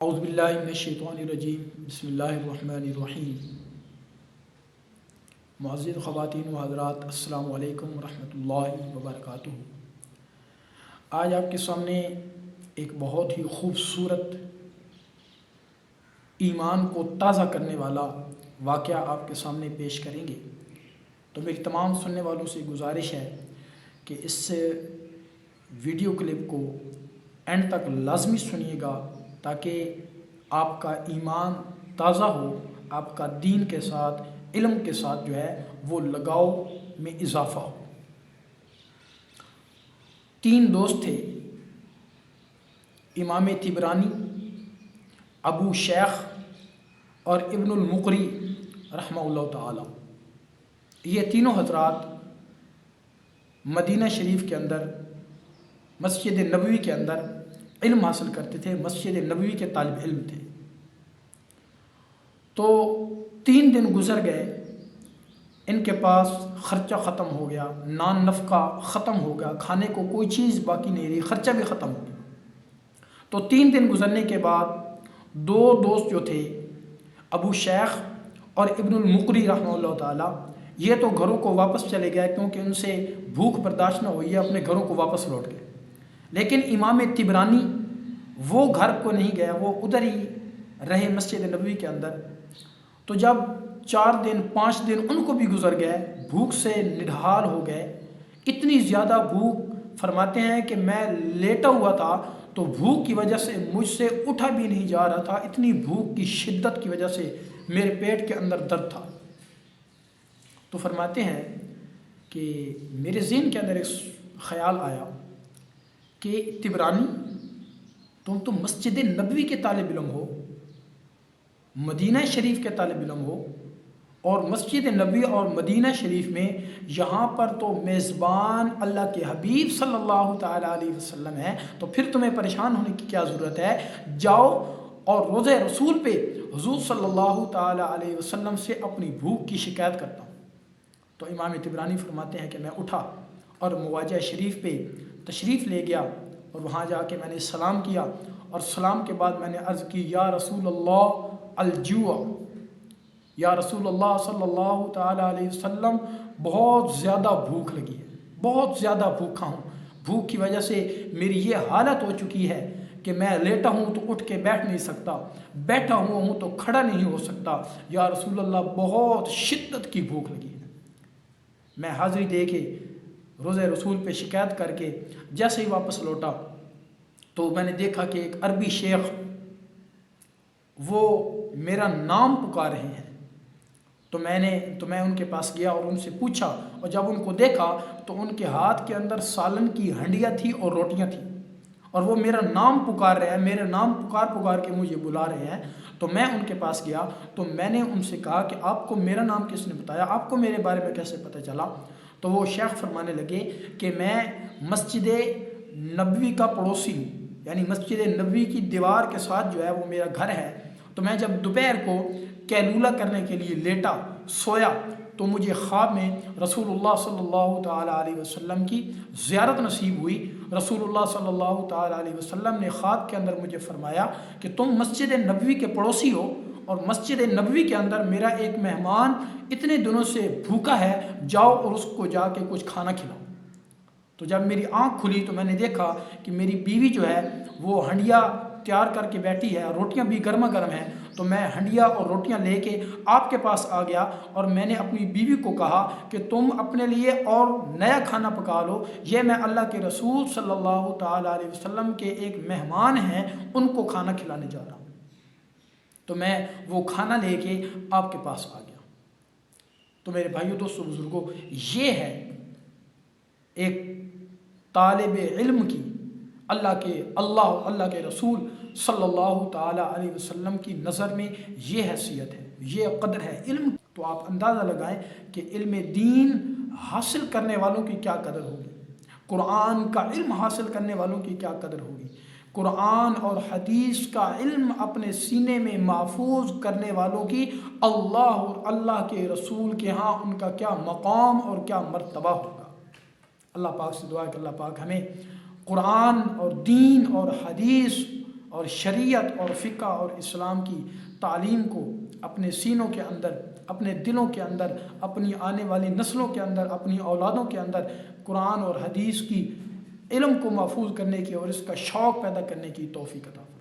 اعوذ باللہ من الشیطان الرجیم بسم اللہ الرحمن الرحیم۔ معزز خواتین و حضرات، السلام علیکم ورحمۃ اللہ وبرکاتہ۔ آج آپ کے سامنے ایک بہت ہی خوبصورت ایمان کو تازہ کرنے والا واقعہ آپ کے سامنے پیش کریں گے۔ تو میری تمام سننے والوں سے گزارش ہے کہ اس ویڈیو کلپ کو اینڈ تک لازمی سنیے گا تاکہ آپ کا ایمان تازہ ہو، آپ کا دین کے ساتھ، علم کے ساتھ جو ہے وہ لگاؤ میں اضافہ ہو۔ 3 دوست تھے، امام طبرانی، ابو شیخ اور ابن المقری رحمہ اللہ تعالی۔ یہ تینوں حضرات مدینہ شریف کے اندر مسجد نبوی کے اندر علم حاصل کرتے تھے، مسجد نبوی کے طالب علم تھے۔ تو 3 دن گزر گئے، ان کے پاس خرچہ ختم ہو گیا، نان نفقہ ختم ہو گیا، کھانے کو کوئی چیز باقی نہیں رہی، خرچہ بھی ختم ہو گیا۔ تو 3 دن گزرنے کے بعد 2 دوست جو تھے، ابو شیخ اور ابن المقری رحمہ اللہ تعالی، یہ تو گھروں کو واپس چلے گئے کیونکہ ان سے بھوک برداشت نہ ہوئی، اپنے گھروں کو واپس لوٹ گئے۔ لیکن امام طبرانی وہ گھر کو نہیں گیا، وہ ادھر ہی رہے مسجد نبوی کے اندر۔ تو جب 4 دن 5 دن ان کو بھی گزر گئے، بھوک سے نڈھال ہو گئے، اتنی زیادہ بھوک، فرماتے ہیں کہ میں لیٹا ہوا تھا تو بھوک کی وجہ سے مجھ سے اٹھا بھی نہیں جا رہا تھا، اتنی بھوک کی شدت کی وجہ سے میرے پیٹ کے اندر درد تھا۔ تو فرماتے ہیں کہ میرے ذہن کے اندر ایک خیال آیا کہ طبرانی، تم تو مسجد نبوی کے طالب علم ہو، مدینہ شریف کے طالب علم ہو، اور مسجد نبوی اور مدینہ شریف میں یہاں پر تو میزبان اللہ کے حبیب صلی اللہ تعالیٰ علیہ وسلم ہے، تو پھر تمہیں پریشان ہونے کی کیا ضرورت ہے؟ جاؤ اور روضہ رسول پہ حضور صلی اللہ تعالیٰ علیہ وسلم سے اپنی بھوک کی شکایت کرتا ہوں۔ تو امام طبرانی فرماتے ہیں کہ میں اٹھا اور مواجہ شریف پہ تشریف لے گیا، اور وہاں جا کے میں نے سلام کیا، اور سلام کے بعد میں نے عرض کی، یا رسول اللہ الجوع، یا رسول اللہ صلی اللہ تعالیٰ علیہ وسلم، بہت زیادہ بھوک لگی ہے، بہت زیادہ بھوکا ہوں، بھوک کی وجہ سے میری یہ حالت ہو چکی ہے کہ میں لیٹا ہوں تو اٹھ کے بیٹھ نہیں سکتا، بیٹھا ہوا ہوں تو کھڑا نہیں ہو سکتا، یا رسول اللہ بہت شدت کی بھوک لگی ہے۔ میں حاضری دے کے روضہ رسول پہ شکایت کر کے جیسے ہی واپس لوٹا تو میں نے دیکھا کہ ایک عربی شیخ وہ میرا نام پکار رہے ہیں۔ تو میں ان کے پاس گیا اور ان سے پوچھا، اور جب ان کو دیکھا تو ان کے ہاتھ کے اندر سالن کی ہنڈیاں تھی اور روٹیاں تھیں، اور وہ میرا نام پکار رہے ہیں، میرے نام پکار کے مجھے بلا رہے ہیں۔ تو میں ان کے پاس گیا تو میں نے ان سے کہا کہ آپ کو میرا نام کس نے بتایا، آپ کو میرے بارے میں کیسے پتہ چلا؟ تو وہ شیخ فرمانے لگے کہ میں مسجد نبوی کا پڑوسی ہوں، یعنی مسجد نبوی کی دیوار کے ساتھ جو ہے وہ میرا گھر ہے۔ تو میں جب دوپہر کو قیلولہ کرنے کے لیے لیٹا، سویا، تو مجھے خواب میں رسول اللہ صلی اللہ تعالیٰ علیہ وسلم کی زیارت نصیب ہوئی۔ رسول اللہ صلی اللہ تعالیٰ علیہ وسلم نے خواب کے اندر مجھے فرمایا کہ تم مسجد نبوی کے پڑوسی ہو، اور مسجد نبوی کے اندر میرا ایک مہمان اتنے دنوں سے بھوکا ہے، جاؤ اور اس کو جا کے کچھ کھانا کھلاؤ۔ تو جب میری آنکھ کھلی تو میں نے دیکھا کہ میری بیوی جو ہے وہ ہنڈیا تیار کر کے بیٹھی ہے، روٹیاں بھی گرما گرم ہیں۔ تو میں ہنڈیا اور روٹیاں لے کے آپ کے پاس آ گیا، اور میں نے اپنی بیوی کو کہا کہ تم اپنے لیے اور نیا کھانا پکا لو، یہ میں اللہ کے رسول صلی اللہ تعالیٰ علیہ وسلم کے ایک مہمان ہیں، ان کو کھانا کھلانے جا رہا ہوں۔ تو میں وہ کھانا لے کے آپ کے پاس آ گیا۔ تو میرے بھائیو، دوستو، بزرگوں، یہ ہے ایک طالب علم کی اللہ کے رسول صلی اللہ تعالیٰ علیہ وسلم کی نظر میں یہ حیثیت ہے، یہ قدر ہے علم۔ تو آپ اندازہ لگائیں کہ علم دین حاصل کرنے والوں کی کیا قدر ہوگی، قرآن کا علم حاصل کرنے والوں کی کیا قدر ہوگی، قرآن اور حدیث کا علم اپنے سینے میں محفوظ کرنے والوں کی اللہ اور اللہ کے رسول کے ہاں ان کا کیا مقام اور کیا مرتبہ ہوگا۔ اللہ پاک سے دعا ہے کہ اللہ پاک ہمیں قرآن اور دین اور حدیث اور شریعت اور فقہ اور اسلام کی تعلیم کو اپنے سینوں کے اندر، اپنے دلوں کے اندر، اپنی آنے والی نسلوں کے اندر، اپنی اولادوں کے اندر قرآن اور حدیث کی علم کو محفوظ کرنے کی اور اس کا شوق پیدا کرنے کی توفیق عطا فرمائے۔